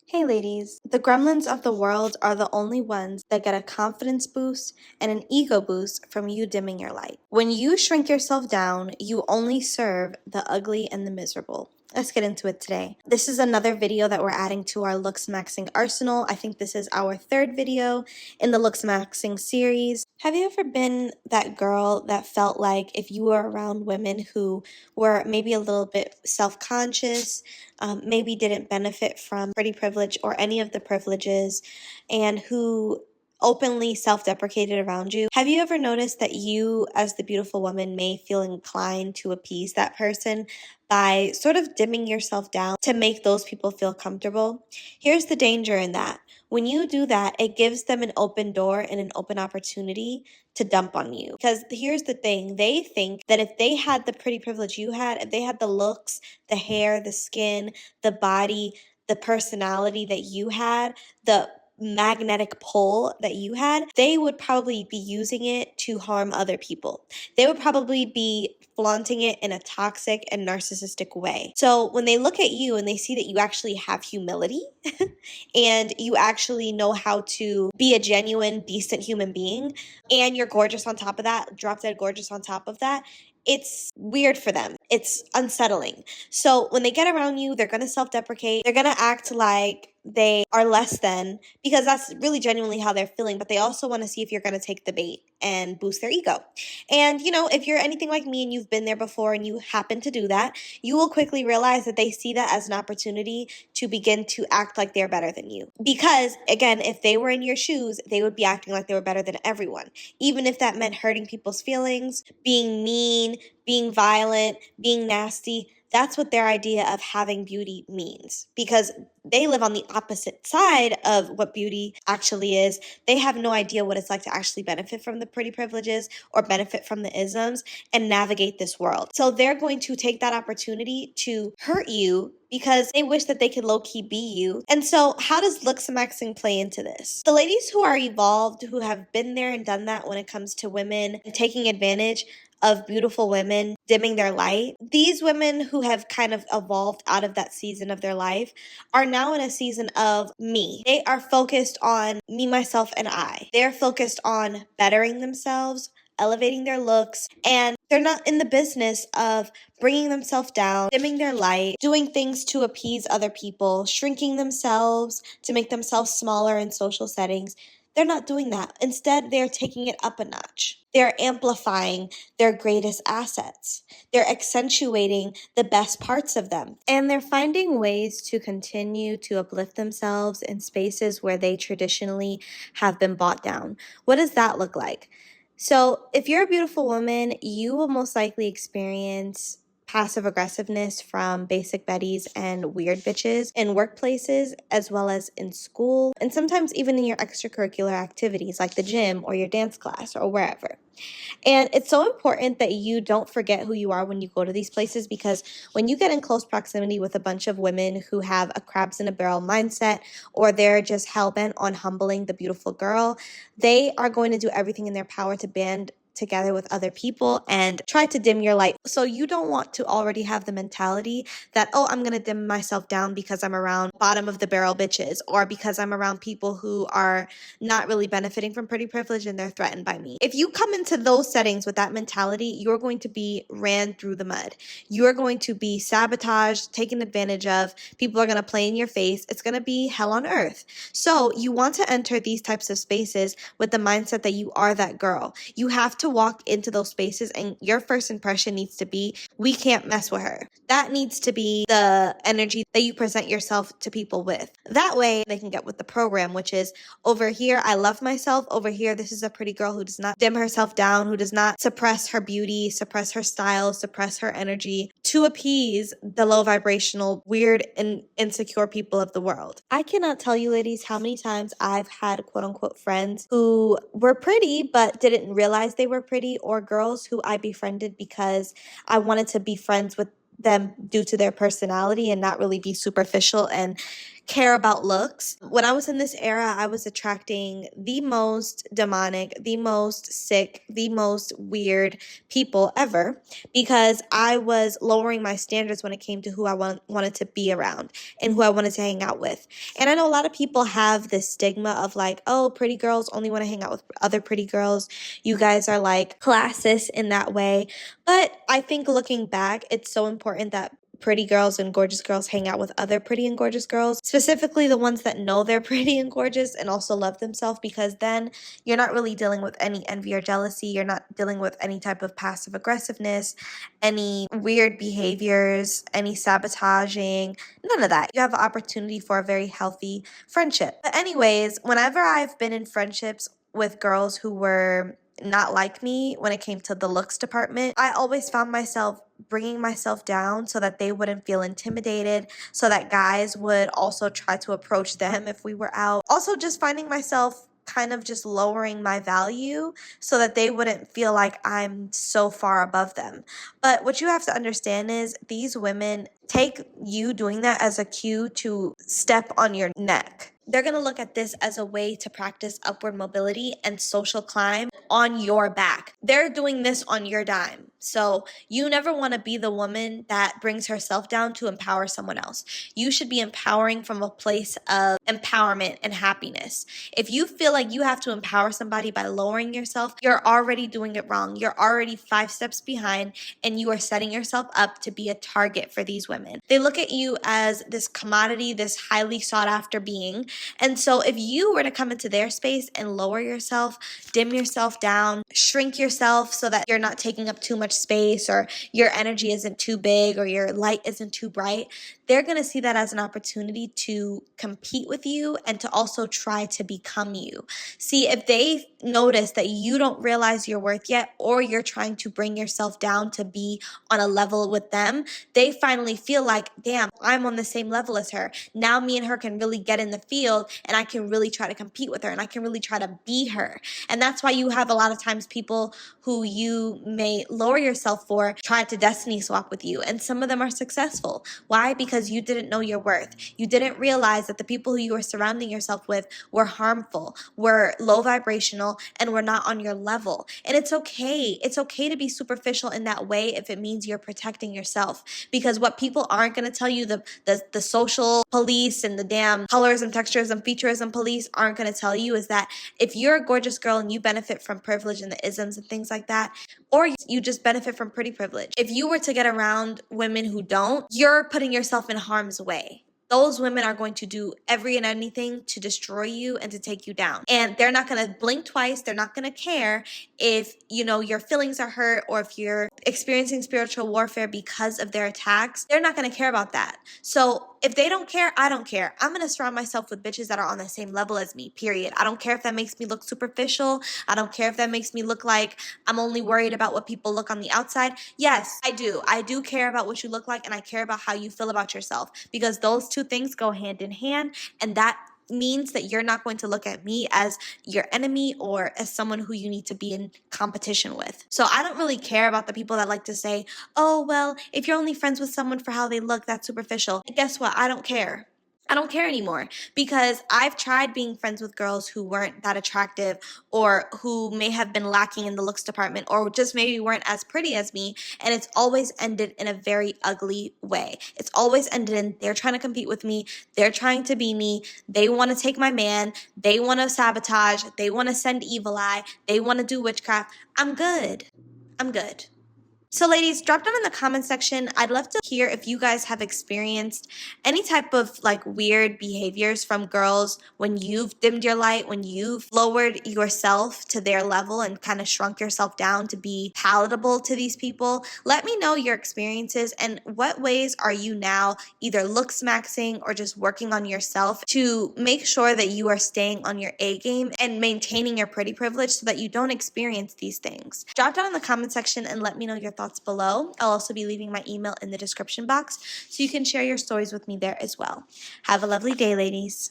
Hey ladies, the gremlins of the world are the only ones that get a confidence boost and an ego boost from you dimming your light. When you shrink yourself down, you only serve the ugly and the miserable. Let's get into it today. This is another video that we're adding to our Looksmaxxing arsenal. I think this is our third video in the Looksmaxxing series. Have you ever been that girl that felt like if you were around women who were maybe a little bit self-conscious, maybe didn't benefit from pretty privilege or any of the privileges, and who openly self-deprecated around you? Have you ever noticed that you, as the beautiful woman, may feel inclined to appease that person by sort of dimming yourself down to make those people feel comfortable? Here's the danger in that. When you do that, it gives them an open door and an open opportunity to dump on you. Because here's the thing, they think that if they had the pretty privilege you had, if they had the looks, the hair, the skin, the body, the personality that you had, the magnetic pull that you had, they would probably be using it to harm other people. They would probably be flaunting it in a toxic and narcissistic way. So when they look at you and they see that you actually have humility and you actually know how to be a genuine, decent human being, and you're gorgeous on top of that, drop dead gorgeous on top of that, it's weird for them. It's unsettling. So when they get around you, they're going to self-deprecate. They're going to act like they are less than, because that's really genuinely how they're feeling, but they also want to see if you're going to take the bait and boost their ego. And, if you're anything like me and you've been there before and you happen to do that, you will quickly realize that they see that as an opportunity to begin to act like they're better than you. Because, again, if they were in your shoes, they would be acting like they were better than everyone. Even if that meant hurting people's feelings, being mean, being violent, being nasty. That's what their idea of having beauty means, because they live on the opposite side of what beauty actually is. They have no idea what it's like to actually benefit from the pretty privileges or benefit from the isms and navigate this world. So they're going to take that opportunity to hurt you because they wish that they could low-key be you. And so how does Looksmaxxing play into this? The ladies who are evolved, who have been there and done that when it comes to women and taking advantage of beautiful women dimming their light, these women who have kind of evolved out of that season of their life are now in a season of me. They are focused on me, myself, and I. They're focused on bettering themselves, elevating their looks, and they're not in the business of bringing themselves down, dimming their light, doing things to appease other people, shrinking themselves to make themselves smaller in social settings. They're not doing that. Instead, they're taking it up a notch. They're amplifying their greatest assets. They're accentuating the best parts of them. And they're finding ways to continue to uplift themselves in spaces where they traditionally have been bought down. What does that look like? So if you're a beautiful woman, you will most likely experience passive aggressiveness from basic betties and weird bitches in workplaces, as well as in school, and sometimes even in your extracurricular activities like the gym or your dance class or wherever. And it's so important that you don't forget who you are when you go to these places, because when you get in close proximity with a bunch of women who have a crabs in a barrel mindset, or they're just hell-bent on humbling the beautiful girl, they are going to do everything in their power to band together with other people and try to dim your light. So you don't want to already have the mentality that, oh, I'm going to dim myself down because I'm around bottom of the barrel bitches, or because I'm around people who are not really benefiting from pretty privilege and they're threatened by me. If you come into those settings with that mentality, you're going to be ran through the mud. You're going to be sabotaged, taken advantage of. People are going to play in your face. It's going to be hell on earth. So you want to enter these types of spaces with the mindset that you are that girl. You have to walk into those spaces and your first impression needs to be, we can't mess with her. That needs to be the energy that you present yourself to people with. That way they can get with the program, which is, over here, I love myself. Over here, this is a pretty girl who does not dim herself down, who does not suppress her beauty, suppress her style, suppress her energy to appease the low vibrational, weird, and insecure people of the world. I cannot tell you, ladies, how many times I've had quote unquote friends who were pretty but didn't realize they were pretty, or girls who I befriended because I wanted to be friends with them due to their personality and not really be superficial and care about looks. When I was in this era, I was attracting the most demonic, the most sick, the most weird people ever because I was lowering my standards when it came to who I wanted to be around and who I wanted to hang out with. And I know a lot of people have this stigma of like, oh, pretty girls only want to hang out with other pretty girls. You guys are like classist in that way. But I think looking back, it's so important that pretty girls and gorgeous girls hang out with other pretty and gorgeous girls, specifically the ones that know they're pretty and gorgeous and also love themselves, because then you're not really dealing with any envy or jealousy. You're not dealing with any type of passive aggressiveness, any weird behaviors, any sabotaging, none of that. You have an opportunity for a very healthy friendship. But anyways, whenever I've been in friendships with girls who were not like me when it came to the looks department, I always found myself bringing myself down so that they wouldn't feel intimidated, so that guys would also try to approach them if we were out. Also, just finding myself kind of just lowering my value so that they wouldn't feel like I'm so far above them. But what you have to understand is these women take you doing that as a cue to step on your neck. They're going to look at this as a way to practice upward mobility and social climb on your back. They're doing this on your dime. So you never want to be the woman that brings herself down to empower someone else. You should be empowering from a place of empowerment and happiness. If you feel like you have to empower somebody by lowering yourself, you're already doing it wrong. You're already 5 steps behind, and you are setting yourself up to be a target for these women. They look at you as this commodity, this highly sought after being. And so if you were to come into their space and lower yourself, dim yourself down, shrink yourself so that you're not taking up too much space, or your energy isn't too big, or your light isn't too bright, they're going to see that as an opportunity to compete with you and to also try to become you. See, if they notice that you don't realize your worth yet, or you're trying to bring yourself down to be on a level with them, they finally feel like, damn, I'm on the same level as her. Now me and her can really get in the field, and I can really try to compete with her, and I can really try to be her. And that's why you have a lot of times people who you may lower yourself for try to destiny swap with you, and some of them are successful. Why? Because you didn't know your worth. You didn't realize that the people who you were surrounding yourself with were harmful, were low vibrational, and were not on your level. And it's okay. It's okay to be superficial in that way if it means you're protecting yourself. Because what people aren't going to tell you, the social police and the damn colors and textures and featurism police aren't going to tell you, is that if you're a gorgeous girl and you benefit from privilege and the isms and things like that, or you just benefit from pretty privilege, if you were to get around women who don't, you're putting yourself in harm's way. Those women are going to do every and anything to destroy you and to take you down. And they're not going to blink twice. They're not going to care if, your feelings are hurt, or if you're experiencing spiritual warfare because of their attacks. They're not going to care about that. So if they don't care, I don't care. I'm going to surround myself with bitches that are on the same level as me, period. I don't care if that makes me look superficial. I don't care if that makes me look like I'm only worried about what people look on the outside. Yes, I do. I do care about what you look like, and I care about how you feel about yourself, because those two things go hand in hand, and that means that you're not going to look at me as your enemy or as someone who you need to be in competition with. So I don't really care about the people that like to say, oh, well, if you're only friends with someone for how they look, that's superficial. Guess what? I don't care. I don't care anymore, because I've tried being friends with girls who weren't that attractive, or who may have been lacking in the looks department, or just maybe weren't as pretty as me, and it's always ended in a very ugly way. It's always ended in they're trying to compete with me, they're trying to be me, they want to take my man, they want to sabotage, they want to send evil eye, they want to do witchcraft. I'm good. I'm good. So ladies, drop down in the comment section. I'd love to hear if you guys have experienced any type of weird behaviors from girls when you've dimmed your light, when you've lowered yourself to their level and kind of shrunk yourself down to be palatable to these people. Let me know your experiences, and what ways are you now either looksmaxxing or just working on yourself to make sure that you are staying on your A game and maintaining your pretty privilege so that you don't experience these things. Drop down in the comment section and let me know your thoughts below. I'll also be leaving my email in the description box, so you can share your stories with me there as well. Have a lovely day, ladies.